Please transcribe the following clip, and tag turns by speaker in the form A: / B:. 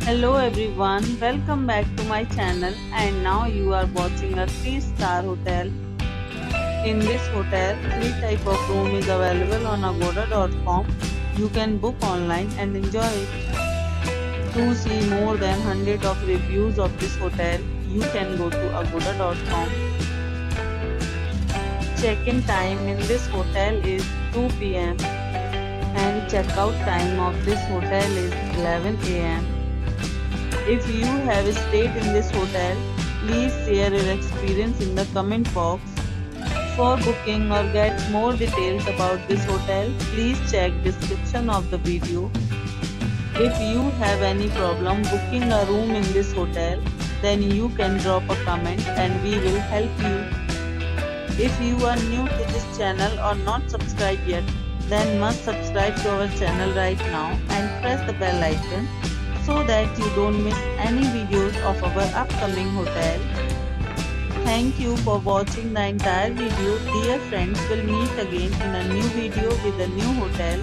A: Hello everyone, welcome back to my channel and now you are watching a 3-star hotel. In this hotel, 3 type of room is available on agoda.com. You can book online and enjoy it. To see more than 100 of reviews of this hotel, you can go to agoda.com. Check-in time in this hotel is 2 p.m. and check-out time of this hotel is 11 a.m. If you have stayed in this hotel, please share your experience in the comment box. For booking or get more details about this hotel, please check description of the video. If you have any problem booking a room in this hotel, then you can drop a comment and we will help you. If you are new to this channel or not subscribed yet, then must subscribe to our channel right now and press the bell icon so that you don't miss any videos of our upcoming hotel. Thank you for watching the entire video. Dear friends, we'll meet again in a new video with a new hotel.